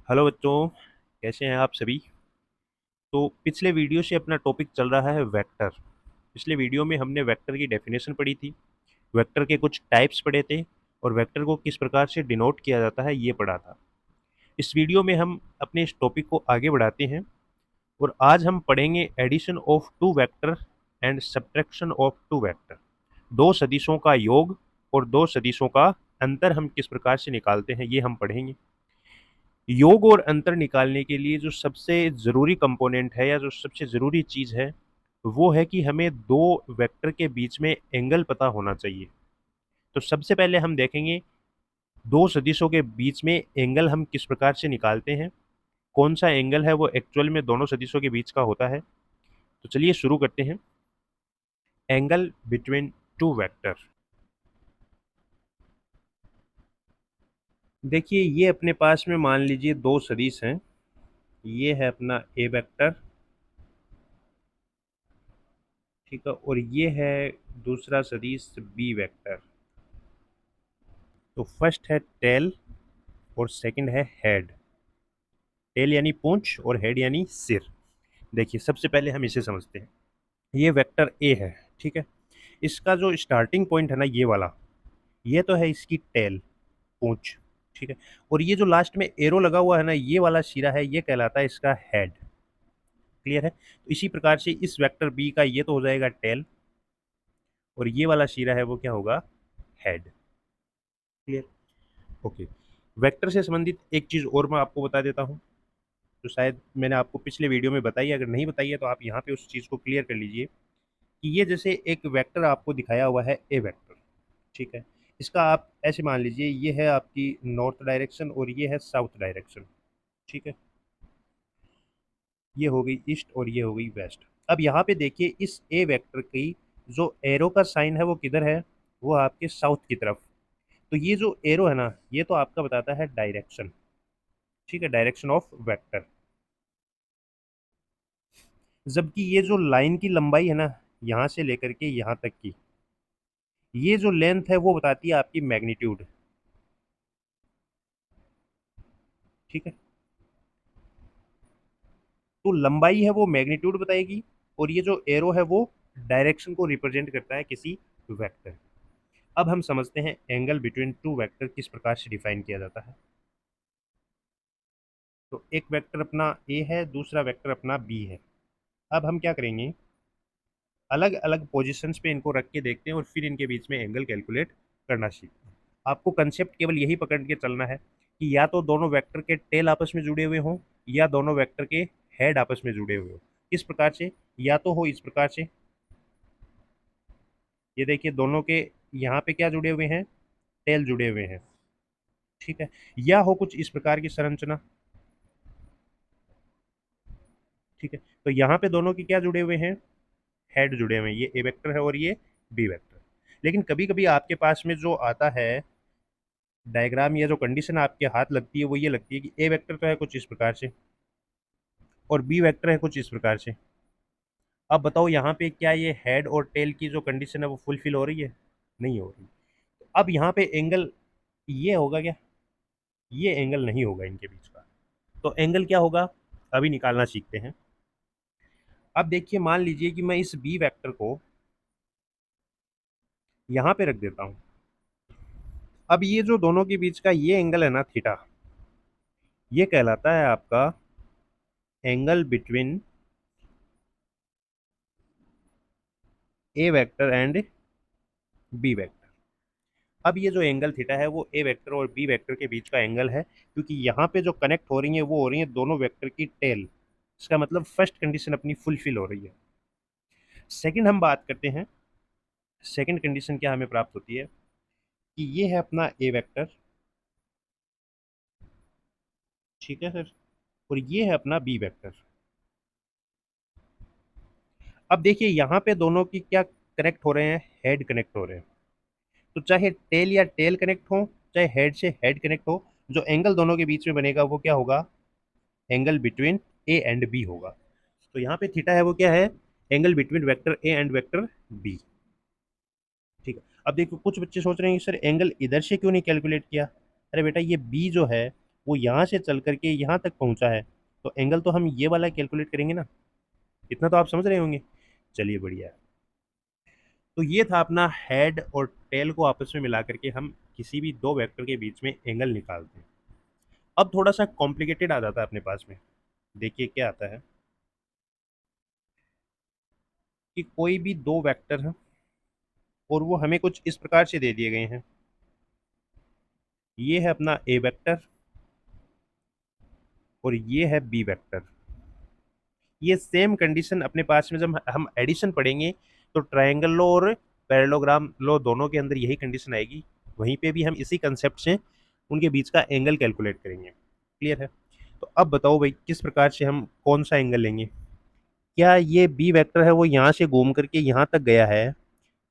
Hello बच्चों, कैसे हैं आप सभी। तो पिछले वीडियो से अपना टॉपिक चल रहा है वेक्टर। पिछले वीडियो में हमने वेक्टर की डेफिनेशन पढ़ी थी, वेक्टर के कुछ टाइप्स पढ़े थे और वेक्टर को किस प्रकार से डिनोट किया जाता है ये पढ़ा था। इस वीडियो में हम अपने इस टॉपिक को आगे बढ़ाते हैं और आज हम पढ़ेंगे addition of two vector and subtraction of two vector. दो सदिशों का योग और दो सदिशों का अंतर हम किस प्रकार से निकालते हैं ये हम पढ़ेंगे। योग और अंतर निकालने के लिए जो सबसे ज़रूरी कंपोनेंट है या जो सबसे ज़रूरी चीज़ है वो है कि हमें दो वेक्टर के बीच में एंगल पता होना चाहिए। तो सबसे पहले हम देखेंगे दो सदिशों के बीच में एंगल हम किस प्रकार से निकालते हैं, कौन सा एंगल है वो एक्चुअल में दोनों सदिशों के बीच का होता है। तो चलिए शुरू करते हैं। Angle between two vector. देखिए ये अपने पास में मान लीजिए दो सदिश हैं। ये है अपना ए वेक्टर, ठीक है, और ये है दूसरा सदिश बी वेक्टर। तो फर्स्ट है टेल और सेकंड है हेड। टेल यानी पूंछ और हेड यानी सिर। देखिए सबसे पहले हम इसे समझते हैं। ये वेक्टर ए है, ठीक है। इसका जो स्टार्टिंग पॉइंट है ना ये वाला, ये तो है इसकी टेल, पूंछ, ठीक है। और ये जो लास्ट में एरो लगा हुआ है ना ये वाला सिरा है, ये कहलाता है इसका हेड। क्लियर है। तो इसी प्रकार से इस वेक्टर बी का ये तो हो जाएगा टेल और ये वाला सिरा है वो क्या होगा, हेड। क्लियर। ओके। वेक्टर से संबंधित एक चीज और मैं आपको बता देता हूँ, तो शायद मैंने आपको पिछले वीडियो में बताई है, अगर नहीं बताई है तो आप यहाँ पे उस चीज़ को क्लियर कर लीजिए कि ये जैसे एक वेक्टर आपको दिखाया हुआ है ए वेक्टर, ठीक है। इसका आप ऐसे मान लीजिए ये है आपकी नॉर्थ डायरेक्शन और ये है साउथ डायरेक्शन, ठीक है। ये हो गई ईस्ट और ये हो गई वेस्ट। अब यहाँ पे देखिए इस ए वेक्टर की जो एरो का साइन है वो किधर है, वो आपके साउथ की तरफ। तो ये जो एरो है ना ये तो आपका बताता है डायरेक्शन, ठीक है, डायरेक्शन ऑफ वेक्टर। जबकि ये जो लाइन की लंबाई है ना यहाँ से लेकर के यहाँ तक की, ये जो लेंथ है वो बताती है आपकी मैग्नीट्यूड, ठीक है। तो लंबाई है वो मैग्नीट्यूड बताएगी और ये जो एरो है वो डायरेक्शन को रिप्रेजेंट करता है किसी वेक्टर। अब हम समझते हैं एंगल बिटवीन टू वेक्टर किस प्रकार से डिफाइन किया जाता है। तो एक वेक्टर अपना ए है, दूसरा वेक्टर अपना बी है। अब हम क्या करेंगे, अलग अलग पोजीशंस पे इनको रख के देखते हैं और फिर इनके बीच में एंगल कैलकुलेट करना सीखते हैं। आपको कंसेप्ट केवल यही पकड़ के चलना है कि या तो दोनों वेक्टर के टेल आपस में जुड़े हुए हों या दोनों वेक्टर के हेड आपस में जुड़े हुए हों। किस प्रकार से, या तो हो इस प्रकार से, ये देखिए दोनों के यहाँ पे क्या जुड़े हुए हैं, टेल जुड़े हुए हैं, ठीक है। या हो कुछ इस प्रकार की संरचना, ठीक है। तो यहाँ पे दोनों के क्या जुड़े हुए हैं, हेड जुड़े हुए हैं, ये ए वेक्टर है और ये बी वेक्टर। लेकिन कभी कभी आपके पास में जो आता है डायग्राम या जो कंडीशन आपके हाथ लगती है वो ये लगती है कि ए वेक्टर तो है कुछ इस प्रकार से और बी वेक्टर है कुछ इस प्रकार से। अब बताओ यहाँ पे क्या ये हेड और टेल की जो कंडीशन है वो फुलफिल हो रही है, नहीं हो रही। अब यहाँ पे एंगल ये होगा क्या, ये एंगल नहीं होगा इनके बीच का। तो एंगल क्या होगा अभी निकालना सीखते हैं। अब देखिए मान लीजिए कि मैं इस बी वेक्टर को यहाँ पे रख देता हूँ। अब ये जो दोनों के बीच का ये एंगल है ना थीटा, ये कहलाता है आपका angle between A vector and B vector. अब ये जो एंगल थीटा है वो ए वेक्टर और बी वेक्टर के बीच का एंगल है, क्योंकि यहाँ पे जो कनेक्ट हो रही है वो हो रही है दोनों वेक्टर की टेल। इसका मतलब फर्स्ट कंडीशन अपनी फुलफिल हो रही है। सेकंड हम बात करते हैं, सेकंड कंडीशन क्या हमें प्राप्त होती है कि ये है अपना ए वेक्टर, ठीक है सर, और ये है अपना बी वेक्टर। अब देखिए यहाँ पे दोनों की क्या कनेक्ट हो रहे हैं, हेड कनेक्ट हो रहे हैं। तो चाहे टेल या टेल कनेक्ट हो, चाहे हेड से हेड कनेक्ट हो, जो एंगल दोनों के बीच में बनेगा वो क्या होगा, angle between a and b होगा। तो यहाँ पे थीटा है वो क्या है, angle between vector a and vector b, ठीक है। अब देखो कुछ बच्चे सोच रहे हैं कि सर एंगल इधर से क्यों नहीं कैलकुलेट किया। अरे बेटा ये बी जो है वो यहाँ से चल करके यहाँ तक पहुँचा है, तो एंगल तो हम ये वाला कैलकुलेट करेंगे ना। इतना तो आप समझ रहे होंगे। चलिए बढ़िया है। तो ये था अपना हेड और टेल को आपस में मिला करके हम किसी भी दो वेक्टर के बीच में एंगल निकालते हैं। अब थोड़ा सा कॉम्प्लिकेटेड आ जाता है अपने पास में। देखिए क्या आता है कि कोई भी दो वेक्टर हैं और वो हमें कुछ इस प्रकार से दे दिए गए हैं। ये है अपना ए वेक्टर और ये है बी वेक्टर। ये सेम कंडीशन अपने पास में जब हम एडिशन पढ़ेंगे तो ट्रायंगल लो और पैरेललोग्राम लो दोनों के अंदर यही कंडीशन आएगी। वहीं पे भी हम इसी कंसेप्ट से उनके बीच का एंगल कैलकुलेट करेंगे। क्लियर है? तो अब बताओ भाई किस प्रकार से हम कौन सा एंगल लेंगे। क्या ये बी वेक्टर है वो यहाँ से घूम करके यहाँ तक गया है,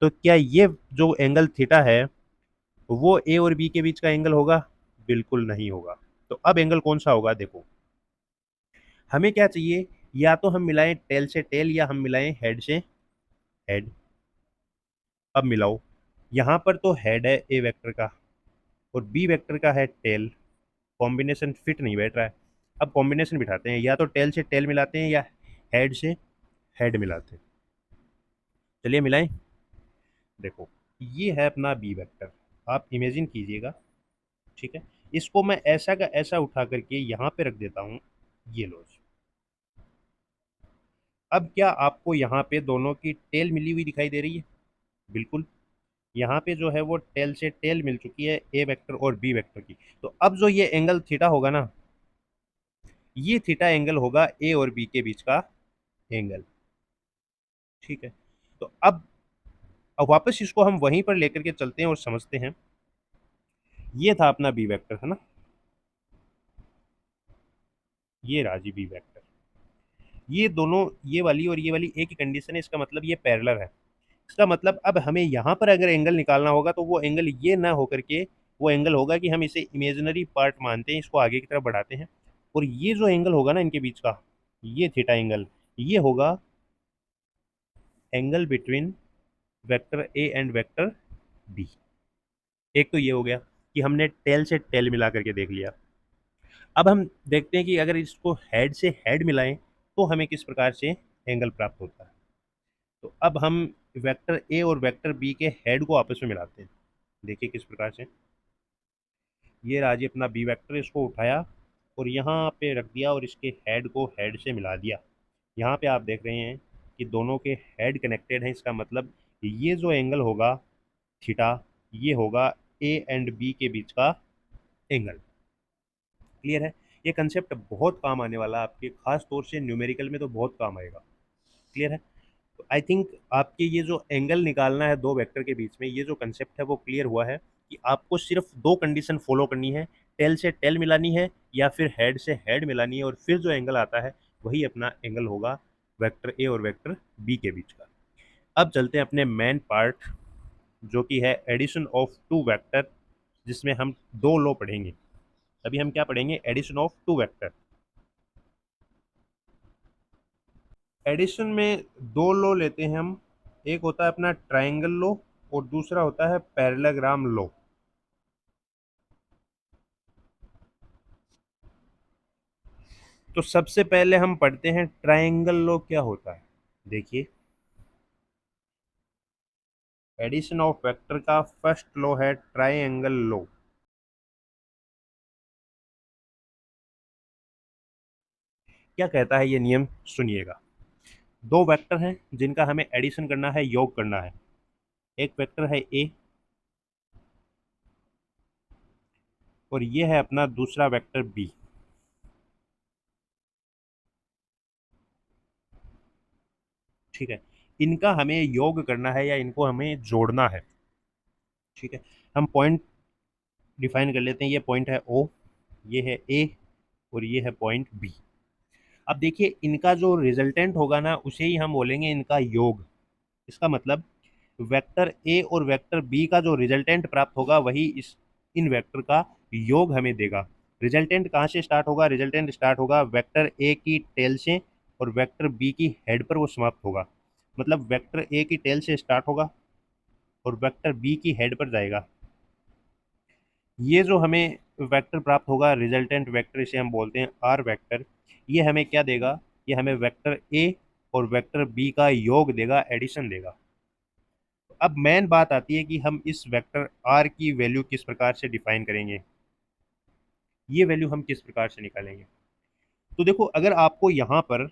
तो क्या ये जो एंगल थीटा है वो ए और बी के बीच का एंगल होगा? बिल्कुल नहीं होगा। तो अब एंगल कौन सा होगा? देखो हमें क्या चाहिए, या तो हम मिलाएं टेल से टेल या हम मिलाएं हेड से हेड। अब मिलाओ, यहाँ पर तो हेड है ए वेक्टर का और बी वेक्टर का है टेल। कॉम्बिनेशन फिट नहीं बैठ रहा है। अब कॉम्बिनेशन बिठाते हैं, या तो टेल से टेल मिलाते हैं या हेड से हेड मिलाते हैं। चलिए मिलाएं। देखो ये है अपना बी वेक्टर, आप इमेजिन कीजिएगा। ठीक है, इसको मैं ऐसा का ऐसा उठा करके यहाँ पे रख देता हूँ। ये लो जी। अब क्या आपको यहाँ पे दोनों की टेल मिली हुई दिखाई दे रही है? बिल्कुल। यहाँ पे जो है वो टेल से टेल मिल चुकी है ए वेक्टर और बी वेक्टर की। तो अब जो ये एंगल थीटा होगा ना, ये थीटा एंगल होगा ए और बी के बीच का एंगल। ठीक है, तो अब वापस इसको हम वहीं पर लेकर के चलते हैं और समझते हैं। ये था अपना बी वेक्टर, है ना? ये राजी बी वेक्टर। ये दोनों, ये वाली और ये वाली एक ही कंडीशन है, इसका मतलब ये पैरेलल है। इसका मतलब अब हमें यहाँ पर अगर एंगल निकालना होगा तो वो एंगल ये ना होकर के वो एंगल होगा कि हम इसे इमेजिनरी पार्ट मानते हैं, इसको आगे की तरफ बढ़ाते हैं, और ये जो एंगल होगा ना इनके बीच का, ये थीटा एंगल, ये होगा angle between vector a and vector b. एक तो ये हो गया कि हमने टेल से टेल मिला करके देख लिया। अब हम देखते हैं कि अगर इसको हेड से हेड मिलाएं तो हमें किस प्रकार से एंगल प्राप्त होता है। तो अब हम वेक्टर ए और वेक्टर बी के हेड को आपस में मिलाते हैं। देखिए किस प्रकार से। ये राजी अपना बी वेक्टर, इसको उठाया और यहाँ पे रख दिया और इसके हेड को हेड से मिला दिया। यहाँ पे आप देख रहे हैं कि दोनों के हेड कनेक्टेड हैं। इसका मतलब ये जो एंगल होगा थीटा, ये होगा ए एंड बी के बीच का एंगल। क्लियर है? ये कंसेप्ट बहुत काम आने वाला है आपके, खास तौर से न्यूमेरिकल में तो बहुत काम आएगा। क्लियर है? तो आई थिंक आपके ये जो एंगल निकालना है दो वेक्टर के बीच में, ये जो कंसेप्ट है वो क्लियर हुआ है कि आपको सिर्फ दो कंडीशन फॉलो करनी है, टेल से टेल मिलानी है या फिर हेड से हेड मिलानी है, और फिर जो एंगल आता है वही अपना एंगल होगा वेक्टर ए और वेक्टर बी के बीच का। अब चलते हैं अपने मेन पार्ट, जो कि है एडिशन ऑफ टू वेक्टर, जिसमें हम दो लॉ पढ़ेंगे। अभी हम क्या पढ़ेंगे? Addition of two vector. एडिशन में दो लॉ लेते हैं हम। एक होता है अपना ट्रायंगल लॉ और दूसरा होता है पैरेललोग्राम लॉ। तो सबसे पहले हम पढ़ते हैं ट्रायंगल लॉ क्या होता है। देखिए एडिशन ऑफ वेक्टर का फर्स्ट लॉ है ट्रायंगल लॉ। क्या कहता है ये नियम? सुनिएगा। दो वेक्टर हैं जिनका हमें एडिशन करना है, योग करना है। एक वेक्टर है ए और ये है अपना दूसरा वेक्टर बी। ठीक है, इनका हमें योग करना है या इनको हमें जोड़ना है। ठीक है, हम पॉइंट डिफाइन कर लेते हैं। ये पॉइंट है ओ, ये है ए और ये है पॉइंट बी। अब देखिए इनका जो रिजल्टेंट होगा ना उसे ही हम बोलेंगे इनका योग। इसका मतलब वेक्टर ए और वेक्टर बी का जो रिजल्टेंट प्राप्त होगा वही इस इन वेक्टर का योग हमें देगा। रिजल्टेंट कहाँ से स्टार्ट होगा? रिजल्टेंट स्टार्ट होगा वेक्टर ए की टेल से और वेक्टर बी की हेड पर वो समाप्त होगा। मतलब वेक्टर ए की टेल से स्टार्ट होगा और वेक्टर बी की हेड पर जाएगा। ये जो हमें वेक्टर प्राप्त होगा, रिजल्टेंट वेक्टर इसे हम बोलते हैं आर वेक्टर। ये हमें क्या देगा? ये हमें वेक्टर ए और वेक्टर बी का योग देगा, एडिशन देगा। अब मेन बात आती है कि हम इस वेक्टर आर की वैल्यू किस प्रकार से डिफाइन करेंगे, ये वैल्यू हम किस प्रकार से निकालेंगे। तो देखो, अगर आपको यहाँ पर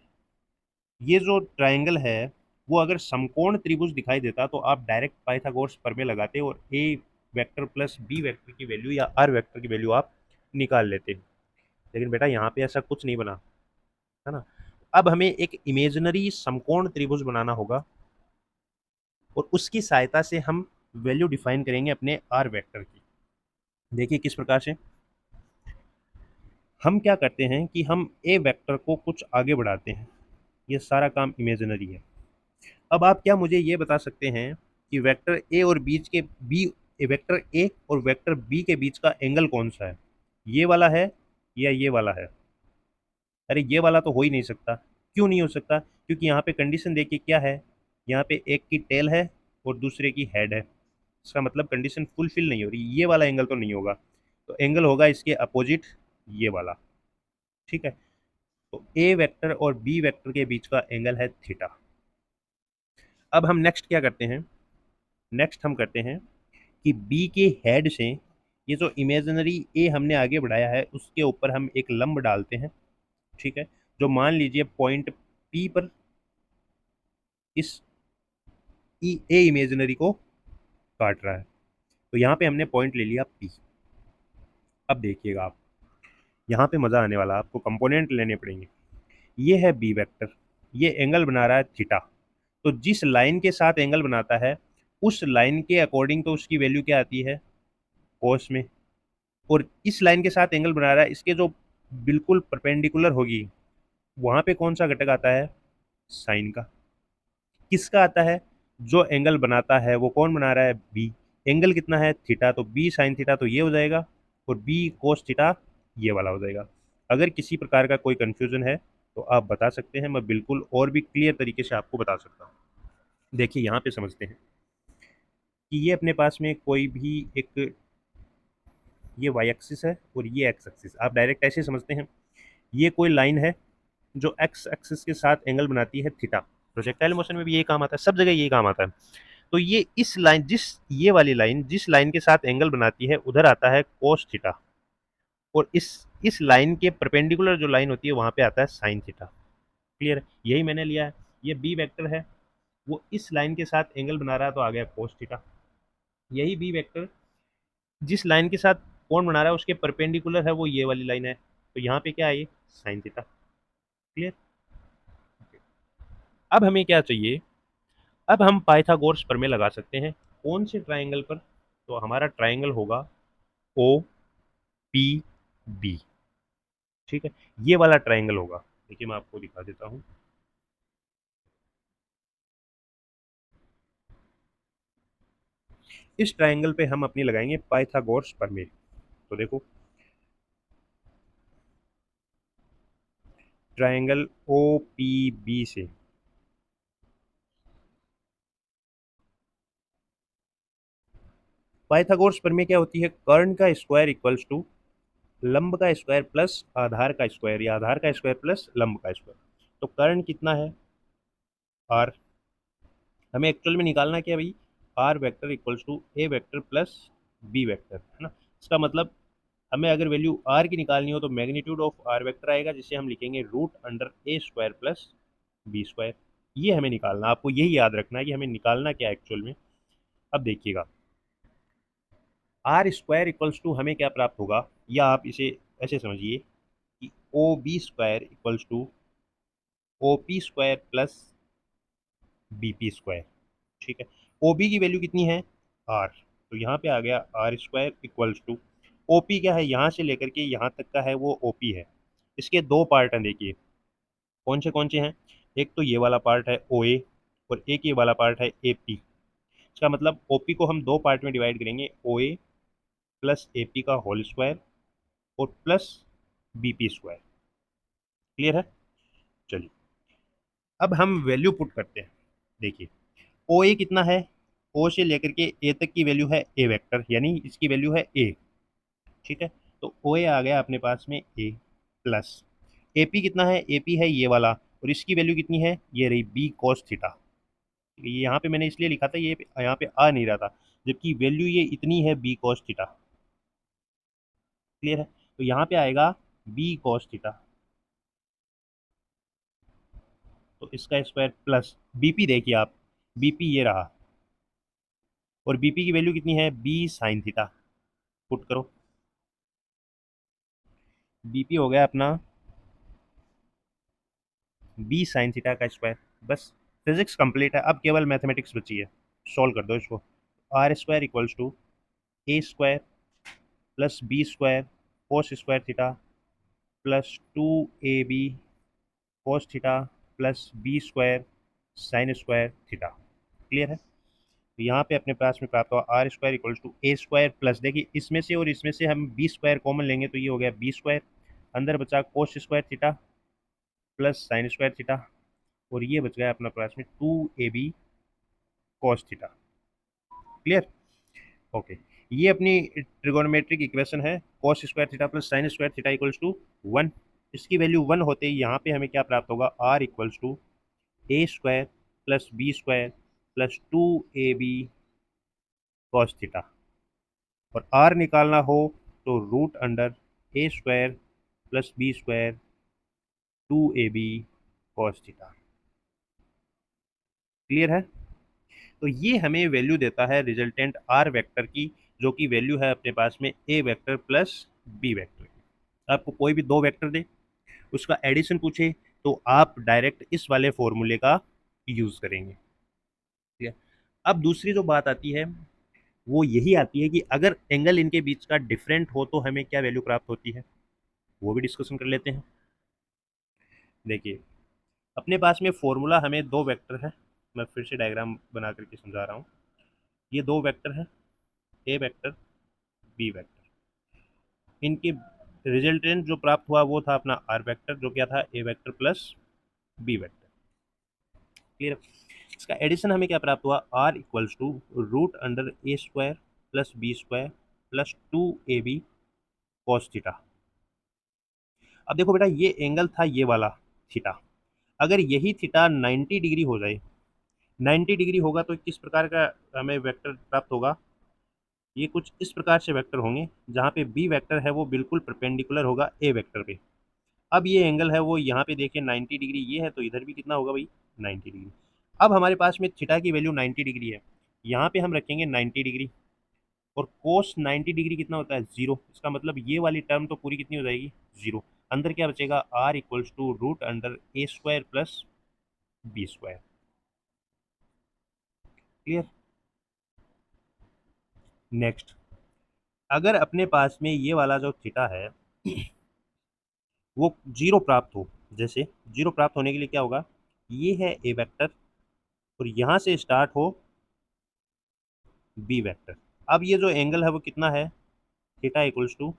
ये जो ट्रायंगल है वो अगर समकोण त्रिभुज दिखाई देता तो आप डायरेक्ट पाइथागोरस प्रमेय लगाते और ए वेक्टर प्लस बी वेक्टर की वैल्यू या आर वेक्टर की वैल्यू आप निकाल लेते। लेकिन बेटा यहाँ पे ऐसा कुछ नहीं बना, है ना। अब हमें एक इमेजिनरी समकोण त्रिभुज बनाना होगा और उसकी सहायता से हम वैल्यू डिफाइन करेंगे अपने आर वेक्टर की। देखिए किस प्रकार से हम क्या करते हैं कि हम ए वेक्टर को कुछ आगे बढ़ाते हैं। ये सारा काम इमेजिनरी है। अब आप क्या मुझे ये बता सकते हैं कि वेक्टर ए और बीच के बी, वेक्टर ए और वेक्टर बी के बीच का एंगल कौन सा है? ये वाला है या ये वाला है? अरे ये वाला तो हो ही नहीं सकता। क्यों नहीं हो सकता? क्योंकि यहाँ पे कंडीशन देखिए क्या है, यहाँ पे एक की टेल है और दूसरे की हेड है। इसका मतलब कंडीशन फुलफिल नहीं हो रही, ये वाला एंगल तो नहीं होगा। तो एंगल होगा इसके अपोजिट, ये वाला। ठीक है, तो ए वेक्टर और बी वेक्टर के बीच का एंगल है थीटा। अब हम नेक्स्ट क्या करते हैं? नेक्स्ट हम करते हैं कि बी के हेड से ये जो इमेजिनरी ए हमने आगे बढ़ाया है उसके ऊपर हम एक लंब डालते हैं। ठीक है, जो मान लीजिए पॉइंट पी पर इस ए इमेजिनरी को काट रहा है। तो यहाँ पे हमने पॉइंट ले लिया पी। अब देखिएगा आप, यहाँ पे मज़ा आने वाला, आपको कंपोनेंट लेने पड़ेंगे। ये है बी वेक्टर, ये एंगल बना रहा है थीटा। तो जिस लाइन के साथ एंगल बनाता है उस लाइन के अकॉर्डिंग तो उसकी वैल्यू क्या आती है? कोस में। और इस लाइन के साथ एंगल बना रहा है, इसके जो बिल्कुल परपेंडिकुलर होगी वहां पे कौन सा घटक आता है? साइन का। किसका आता है? जो एंगल बनाता है वो कौन बना रहा है? बी। एंगल कितना है? थीटा। तो बी साइन थीटा तो ये हो जाएगा और बी कोस थीटा ये वाला हो जाएगा। अगर किसी प्रकार का कोई कंफ्यूजन है तो आप बता सकते हैं, मैं बिल्कुल और भी क्लियर तरीके से आपको बता सकता हूँ। देखिए यहाँ पे समझते हैं कि ये अपने पास में कोई भी एक, ये वाई एक्सिस है और ये एक्स एक्सिस, आप डायरेक्ट ऐसे समझते हैं। ये कोई लाइन है जो एक्स एक्सिस के साथ एंगल बनाती है थीटा। प्रोजेक्टाइल मोशन में भी यही काम आता है, सब जगह यही काम आता है। तो ये इस लाइन, ये वाली लाइन जिस लाइन के साथ एंगल बनाती है उधर आता है कोस थीटा, और इस लाइन के परपेंडिकुलर जो लाइन होती है वहां पे आता है साइन थीटा। क्लियर है? यही मैंने लिया है। ये बी वेक्टर है, वो इस लाइन के साथ एंगल बना रहा है तो आ गया कोस थीटा। यही बी वेक्टर जिस लाइन के साथ कोण बना रहा है उसके परपेंडिकुलर है, वो ये वाली लाइन है, तो यहाँ पे क्या है? ये साइन थीटा। क्लियर? अब हमें क्या चाहिए? अब हम पाइथागोरस प्रमेय लगा सकते हैं। कौन से ट्राइंगल पर? तो हमारा ट्राइंगल होगा ओ पी बी। ठीक है, ये वाला ट्राइंगल होगा। देखिए मैं आपको दिखा देता हूँ। इस ट्राइंगल पे हम अपनी लगाएंगे पाइथागोरस प्रमेय। तो देखो, ट्राइंगल ओ पी बी से पाइथागोरस प्रमेय क्या होती है? कर्ण का स्क्वायर इक्वल्स टू लंब का स्क्वायर प्लस आधार का स्क्वायर, या आधार का स्क्वायर प्लस लंब का स्क्वायर। तो कर्ण कितना है? आर। हमें एक्चुअल में निकालना क्या भाई? R vector equals to a vector plus B vector, है ना। इसका मतलब हमें अगर वैल्यू आर की निकालनी हो तो मैग्नीट्यूड ऑफ आर वेक्टर आएगा, जिसे हम लिखेंगे रूट अंडर ए स्क्वायर प्लस बी स्क्वायर। ये हमें निकालना, आपको यही याद रखना है कि हमें निकालना क्या है एक्चुअल में। अब देखिएगा, आर स्क्वायर इक्वल्स टू हमें क्या प्राप्त होगा, या आप इसे ऐसे समझिए कि O B square equals to O P square plus B P square. ठीक है, ओ बी की वैल्यू कितनी है? आर। तो यहाँ पे आ गया r square equals to O P क्या है? यहाँ से लेकर के यहाँ तक का है वो ओ पी है। इसके दो पार्ट हैं, देखिए कौन से हैं। एक तो ये वाला पार्ट है ओ ए, और एक ये वाला पार्ट है ए पी। इसका मतलब ओ पी को हम दो पार्ट में डिवाइड करेंगे, O A plus A P का होल स्क्वायर और plus B P square. Clear है? चलिए अब हम वैल्यू पुट करते हैं। देखिए ओ ए कितना है? ओ से लेकर के ए तक की वैल्यू है ए वेक्टर, यानी इसकी वैल्यू है ए। ठीक है, तो ओ ए आ गया अपने पास में ए प्लस ए पी कितना है, ए पी है ये वाला, और इसकी वैल्यू कितनी है, ये रही बी कॉस थीटा। ये यहाँ पे मैंने इसलिए लिखा था, ये यहाँ पे आ नहीं रहा था, जबकि वैल्यू ये इतनी है बी कॉस थीटा। क्लियर है? तो यहाँ पे आएगा बी कॉस थीटा, तो इसका स्क्वायर प्लस बीपी देखिए आप, बीपी ये रहा, और बीपी की वैल्यू कितनी है, बी साइन थीटा। पुट करो, बीपी हो गया अपना बी साइन थीटा का स्क्वायर। बस फिजिक्स कंप्लीट है, अब केवल मैथमेटिक्स बची है, सॉल्व कर दो इसको। R square equals to A square plus B square cos square theta plus two A B cos theta plus B square sine square theta. Clear है? तो यहाँ पे अपने पास में प्राप्त हुआ r square equals to A square plus, देखिए इसमें से और इसमें से हम बी स्क्वायर कॉमन लेंगे तो ये हो गया बी स्क्वायर, अंदर बचा cos square theta plus sine square theta, और ये बच गया अपना पास में two A B cos theta. Clear? Okay, ये अपनी ट्रिगोनोमेट्रिक इक्वेशन है, cos square theta plus sine square theta equals to 1। इसकी वैल्यू 1 होते ही यहाँ पे हमें क्या प्राप्त होगा, r equals to A square plus B square plus two A B cos theta, और आर निकालना हो तो root under A square plus B square two A B cos theta. Clear है? तो ये हमें वैल्यू देता है रिजल्टेंट आर वेक्टर की, जो कि वैल्यू है अपने पास में ए वेक्टर प्लस बी वेक्टर की। आपको कोई भी दो वेक्टर दे, उसका एडिशन पूछे, तो आप डायरेक्ट इस वाले फॉर्मूले का यूज करेंगे। ठीक है? अब दूसरी जो बात आती है वो यही आती है कि अगर एंगल इनके बीच का डिफरेंट हो तो हमें क्या वैल्यू प्राप्त होती है, वो भी डिस्कशन कर लेते हैं। देखिए, अपने पास में फॉर्मूला हमें दो वेक्टर है, मैं फिर से डायग्राम बना करके समझा रहा हूँ। ये दो वेक्टर है, ए वेक्टर बी वेक्टर, इनके रिजल्टेंट जो प्राप्त हुआ वो था अपना आर वेक्टर, जो क्या था, A vector plus B vector. Clear? इसका एडिशन हमें क्या प्राप्त हुआ, R equals to root under A square plus B square plus two A B cos theta. अब देखो बेटा, ये एंगल था ये वाला थीटा, अगर यही थीटा 90 डिग्री हो जाए, 90 डिग्री होगा तो किस प्रकार का हमें वेक्टर प्राप्त होगा, ये कुछ इस प्रकार से वेक्टर होंगे, जहाँ पे बी वेक्टर है वो बिल्कुल परपेंडिकुलर होगा ए वेक्टर पे। अब ये एंगल है वो यहाँ पे देखिए 90 डिग्री ये है, तो इधर भी कितना होगा भाई, 90 डिग्री। अब हमारे पास में थीटा की वैल्यू 90 डिग्री है, यहाँ पे हम रखेंगे 90 डिग्री, और कोस 90 डिग्री कितना होता है, जीरो। इसका मतलब ये वाली टर्म तो पूरी कितनी हो जाएगी, जीरो। अंदर क्या बचेगा, r equals to root under A square plus B square. Clear? Next, अगर अपने पास में ये वाला जो थीटा है वो जीरो प्राप्त हो, जैसे जीरो प्राप्त होने के लिए क्या होगा, ये है ए वेक्टर और यहाँ से स्टार्ट हो बी वेक्टर। अब ये जो एंगल है वो कितना है, थीटा इक्वल्स टू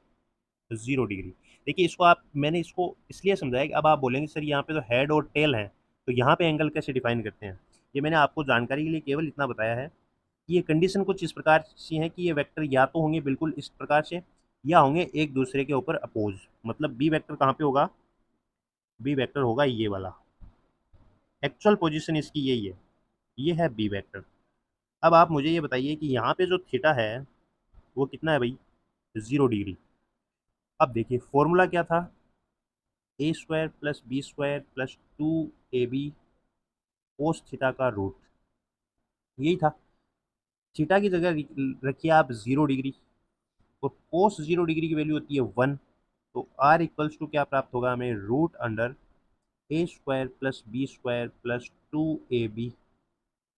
0 डिग्री। देखिए इसको आप, मैंने इसको इसलिए समझाया कि अब आप बोलेंगे सर यहाँ पे तो हेड और टेल है, तो यहाँ पे एंगल कैसे डिफाइन करते हैं। ये मैंने आपको जानकारी के लिए केवल इतना बताया है कि ये कंडीशन कुछ इस प्रकार से है कि ये वेक्टर या तो होंगे बिल्कुल इस प्रकार से, या होंगे एक दूसरे के ऊपर अपोज। मतलब बी वेक्टर कहाँ पे होगा, बी वेक्टर होगा ये वाला, एक्चुअल पोजीशन इसकी यही है, ये है बी वेक्टर। अब आप मुझे ये बताइए कि यहाँ पे जो थीटा है वो कितना है भाई, 0 डिग्री। अब देखिए फॉर्मूला क्या था, A square plus B square plus two A B cos theta का रूट, यही था। थीटा की जगह रखिए आप 0 डिग्री, और कोस 0 डिग्री की वैल्यू होती है 1, तो आर इक्वल्स टू क्या प्राप्त होगा हमें, रूट अंडर ए square plus B square plus two ए बी,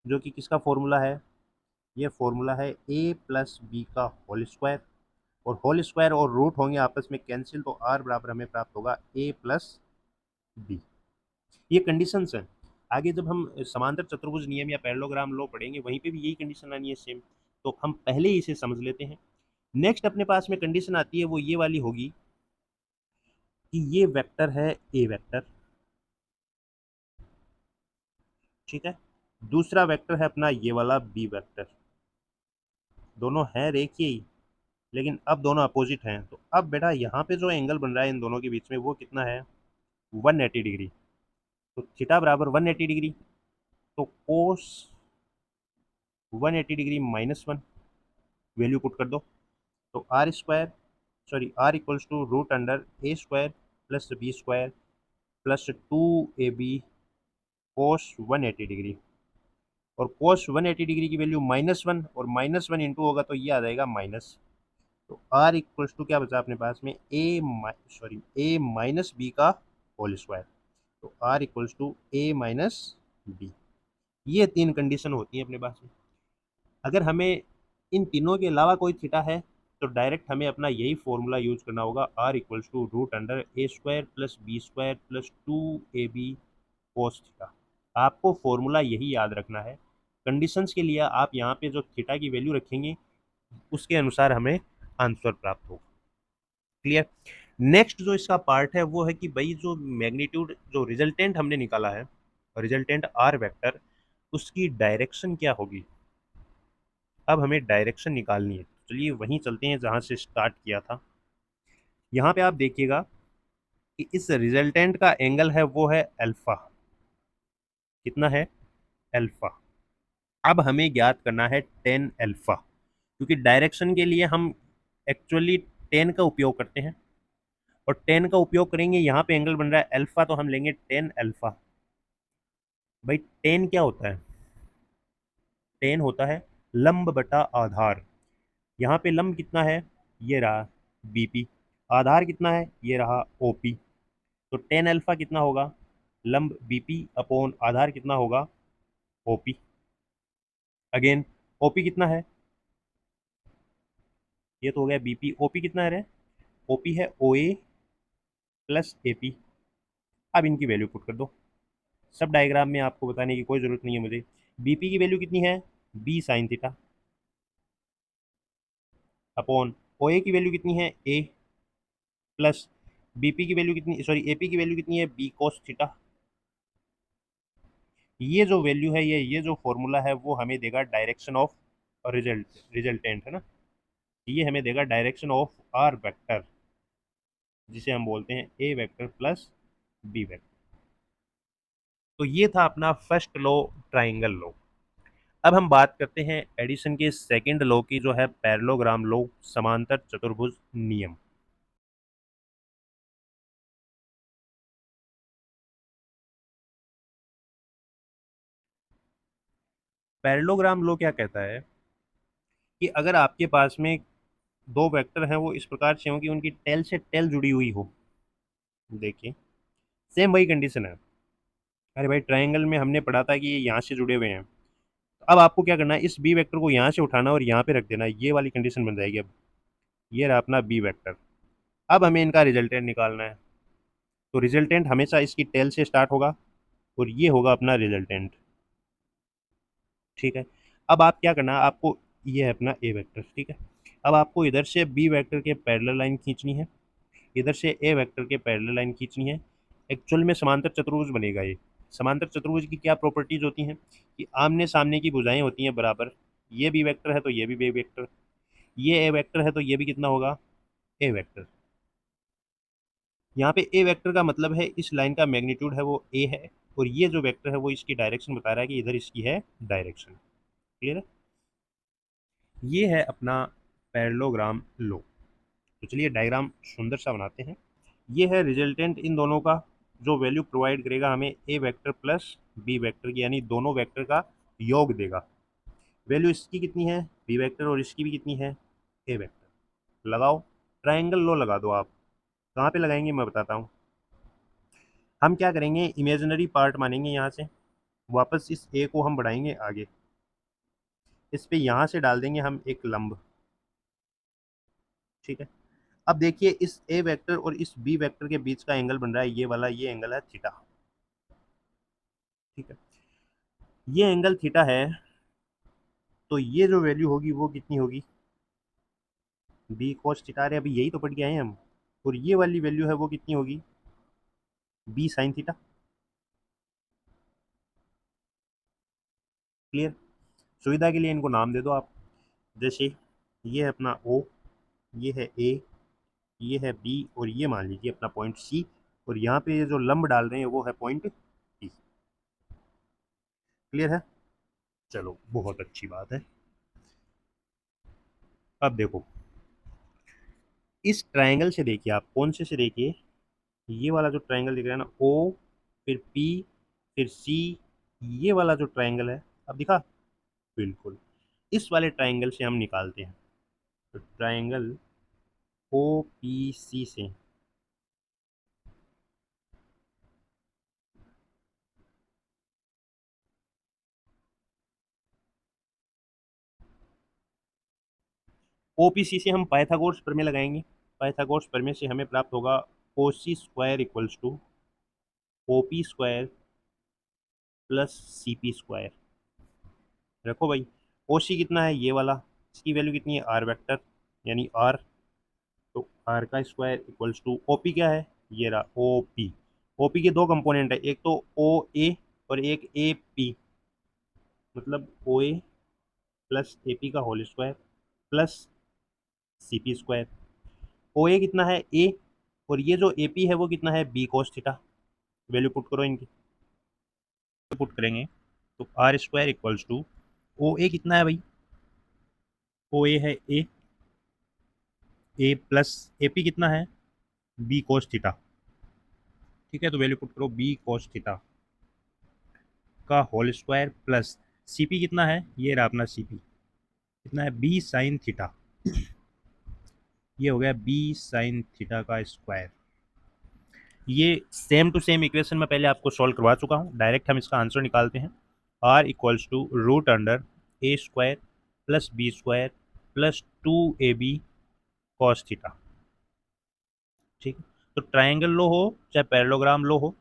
जो कि किसका फॉर्मूला है, ये फॉर्मूला है ए प्लस बी का होल स्क्वायर, और होल स्क्वायर और रूट होंगे आपस में कैंसिल, तो आर बराबर हमें प्राप्त होगा ए प्लस बी। ये कंडीशंस हैं। आगे जब हम समांतर चतुर्भुज नियम या पैरेललोग्राम लॉ पढ़ेंगे वहीं पे भी यही कंडीशन आनी है सेम, तो हम पहले ही इसे समझ लेते हैं। नेक्स्ट अपने पास में कंडीशन आती है वो ये वाली होगी कि ये वेक्टर है ए वेक्टर, ठीक है, दूसरा वेक्टर है अपना ये वाला बी वेक्टर, दोनों है रेखीय ही, लेकिन अब दोनों अपोजिट हैं, तो अब बेटा यहाँ पे जो एंगल बन रहा है इन दोनों के बीच में वो कितना है, 180 डिग्री। तो थीटा बराबर 180 डिग्री, तो कोस 180 डिग्री -1, वैल्यू पुट कर दो। तो are square, sorry r equals to root under A square plus B square plus 2ab cos 180 degree. और कोस 180 डिग्री की वैल्यू -1, और -1 इंटू होगा तो ये आ जाएगा माइनस। तो आर इक्वल्स टू क्या बचा अपने पास में, ए माइनस बी का होल स्क्वायर। तो are equals to a minus b. ये तीन कंडीशन होती हैं अपने पास में। अगर हमें इन तीनों के अलावा कोई थीटा है तो डायरेक्ट हमें अपना यही फॉर्मूला यूज करना होगा, r equals to root under A square plus B square plus 2ab cos theta. आपको फॉर्मूला यही याद रखना है। कंडीशंस के लिए आप यहाँ पे जो थीटा की वैल्यू रखेंगे उसके अनुसार हमें आंसर प्राप्त होगा। क्लियर। नेक्स्ट जो इसका पार्ट है वो है कि भाई जो मैग्नीट्यूड जो रिजल्टेंट हमने निकाला है, रिजल्टेंट आर वेक्टर, उसकी डायरेक्शन क्या होगी। अब हमें डायरेक्शन निकालनी है, चलिए वहीं चलते हैं जहां से स्टार्ट किया था। यहाँ पे आप देखिएगा कि इस रिजल्टेंट का एंगल है वो है अल्फा। कितना है, अल्फा। अब हमें ज्ञात करना है टेन अल्फा, क्योंकि डायरेक्शन के लिए हम एक्चुअली टेन का उपयोग करते हैं, और टेन का उपयोग करेंगे। यहाँ पे एंगल बन रहा है अल्फा, तो हम लेंगे टेन अल्फा। भाई टेन क्या होता है, टेन होता है लंब बटा आधार। यहाँ पे लंब कितना है, ये रहा बीपी, आधार कितना है, ये रहा ओपी। तो टेन अल्फा कितना होगा, लंब बीपी अपॉन आधार कितना होगा, ओपी। अगेन ओपी कितना है, ये तो हो गया बीपी। ओपी कितना है रे, ओपी है ओ ए प्लस ए पी। अब इनकी वैल्यू पुट कर दो। सब डायग्राम में आपको बताने की कोई जरूरत नहीं है मुझे। बीपी की वैल्यू कितनी है, B sine theta, upon O A की वैल्यू कितनी है, ए, प्लस बीपी की वैल्यू कितनी, सॉरी एपी की वैल्यू कितनी है, बी कोस थीटा। ये जो वैल्यू है, ये जो फॉर्मूला है वो हमें देगा डायरेक्शन ऑफ रिजल्टेंट, है ना। ये हमें देगा डायरेक्शन ऑफ आर वेक्टर, जिसे हम बोलते हैं ए वेक्टर प्लस बी वेक्टर। तो ये था अपना फर्स्ट लॉ, ट्राइंगल लॉ। अब हम बात करते हैं एडिशन के सेकंड लॉ की, जो है पैरेललोग्राम लॉ, समांतर चतुर्भुज नियम। पैरेललोग्राम लॉ क्या कहता है कि अगर आपके पास में दो वेक्टर हैं, वो इस प्रकार से हों कि उनकी टेल से टेल जुड़ी हुई हो। देखिए सेम वही कंडीशन है। अरे भाई ट्राइंगल में हमने पढ़ा था कि ये यहाँ से जुड़े हुए हैं। तो अब आपको क्या करना है, इस बी वेक्टर को यहाँ से उठाना और यहाँ पे रख देना, ये वाली कंडीशन बन जाएगी। अब ये रहा अपना बी वेक्टर। अब हमें इनका रिजल्टेंट निकालना है। तो रिजल्टेंट हमेशा इसकी टेल से स्टार्ट होगा, और ये होगा अपना रिजल्टेंट। ठीक है। अब आप क्या करना है, आपको ये है अपना ए वेक्टर, ठीक है। अब आपको इधर से बी वेक्टर के पैरेलल लाइन खींचनी है, इधर से ए वेक्टर के पैरेलल लाइन खींचनी है। एक्चुअल में समांतर चतुर्भुज बनेगा ये। समांतर चतुर्भुज की क्या प्रॉपर्टीज होती हैं कि आमने सामने की भुजाएं होती हैं बराबर। ये बी वेक्टर है तो ये भी बी वेक्टर, ये ए वेक्टर है तो ये भी कितना होगा, ए वेक्टर। यहाँ पे ए वेक्टर का मतलब है इस लाइन का मैग्नीट्यूड है वो ए है, और ये जो वेक्टर है वो इसकी डायरेक्शन बता रहा है कि इधर इसकी है डायरेक्शन। क्लियर है। ये है अपना पैरेललोग्राम लो। तो चलिए डायग्राम सुंदर सा बनाते हैं। ये है रिजल्टेंट इन दोनों का, जो वैल्यू प्रोवाइड करेगा हमें ए वेक्टर प्लस बी वेक्टर की, यानी दोनों वेक्टर का योग देगा। वैल्यू इसकी कितनी है, बी वेक्टर, और इसकी भी कितनी है, ए वेक्टर। लगाओ, ट्राइंगल लो लगा दो आप। कहाँ पे लगाएंगे मैं बताता हूँ। हम क्या करेंगे, इमेजिनरी पार्ट मानेंगे यहाँ से, वापस इस ए को हम बढ़ाएंगे आगे, इस पे यहाँ से डाल देंगे हम एक लंब। ठीक है। अब देखिए इस ए वेक्टर और इस बी वेक्टर के बीच का एंगल बन रहा है ये वाला, ये एंगल है थीटा। ठीक है। ये एंगल थीटा है, तो ये जो वैल्यू होगी वो कितनी होगी, बी कॉस थीटा। अरे अभी यही तो पढ़ के आए हैं हम। और ये वाली वैल्यू है वो कितनी होगी, बी साइन थीटा। क्लियर। सुविधा के लिए इनको नाम दे दो आप। जैसे ये है अपना ओ, ये है ए, ये है बी, और ये मान लीजिए अपना पॉइंट सी, और यहाँ पे ये जो लंब डाल रहे हैं वो है पॉइंट डी। क्लियर है? चलो बहुत अच्छी बात है। अब देखो, इस ट्रायंगल से देखिए, आप कौन से देखिए, ये वाला जो ट्रायंगल दिख रहा है ना, ओ, फिर पी, फिर सी, ये वाला जो ट्रायंगल है, अब दिखा, बिल्कुल इस वाले ट्रायंगल से हम निकालते हैं। तो ट्रायंगल ओ पी सी से ओपीसी से हम पाइथागोरस प्रमेय लगाएंगे। पाइथागोरस प्रमेय से हमें प्राप्त होगा O C square equals to O P square plus C P square. रखो भाई, ओ सी कितना है, ये वाला, इसकी वैल्यू कितनी है, आर वेक्टर, यानी आर, तो आर का square equals to O P क्या है, ये रहा ओ पी। ओ पी के दो कंपोनेंट है, एक तो ओ ए और एक ए पी, मतलब O A plus A P का whole square plus C P square. O A कितना है, ए, और ये जो ए पी है वो कितना है, B cos theta. Value put करो इनकी, पुट करेंगे तो are square equals to O A कितना है भाई, ओ ए है ए प्लस ए पी कितना है, बी कोस थीटा। ठीक है, तो वैल्यू पुट करो बी कोस थीटा का whole square plus C P कितना है, ये रहा अपना सी पी कितना है, बी साइन थीटा। ये हो गया बी साइन थीटा का स्क्वायर। ये सेम टू सेम इक्वेशन में पहले आपको सॉल्व करवा चुका हूँ, डायरेक्ट हम इसका आंसर निकालते हैं। R equals to root under A square plus B square plus two A B cos theta. ठीक है, तो ट्राइंगल लो हो चाहे पैरेललोग्राम लो हो,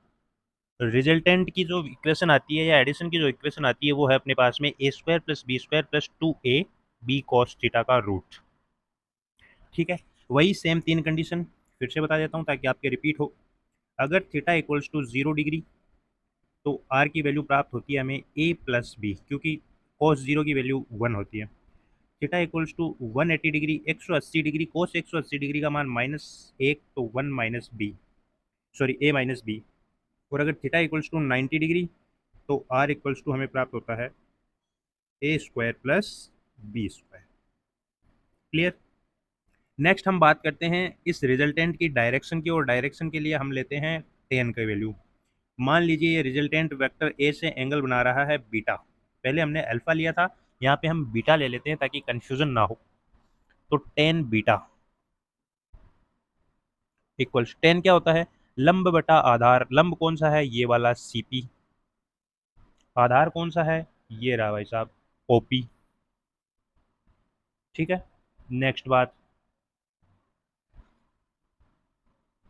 रिजल्टेंट की जो इक्वेशन आती है या एडिशन की जो इक्वेशन आती है वो है अपने पास में A square plus B square plus two A B cos theta का रूट। ठीक है, वही सेम तीन कंडीशन फिर से बता देता हूँ ताकि आपके रिपीट हो। अगर थीटा इक्वल्स टू 0 डिग्री, तो आर की वैल्यू प्राप्त होती है हमें ए प्लस बी, क्योंकि कोस जीरो की वैल्यू 1 होती है। Theta equals to 180 degree, 180 degree, cos 180 degree का मान -1, तो 1 minus B, sorry A minus B. और अगर थीटा इक्वल्स टू 90 डिग्री, तो आर इक्वल्स टू हमें प्राप्त होता है A square plus B square. Clear? Next हम बात करते हैं इस रिजल्टेंट की डायरेक्शन की, और डायरेक्शन के लिए हम लेते हैं टेन का वैल्यू। मान लीजिए ये रिजल्टेंट वेक्टर ए से एंगल बना रहा है बीटा, पहले हमने अल्फा लिया था, यहाँ पे हम बीटा ले लेते हैं ताकि कंफ्यूजन ना हो। तो टेन बीटा इक्वल्स, टेन क्या होता है, लंब बटा आधार। लंब कौन सा है, ये वाला सीपी। आधार कौन सा है, ये रहा भाई साहब ओपी। ठीक है, नेक्स्ट बात,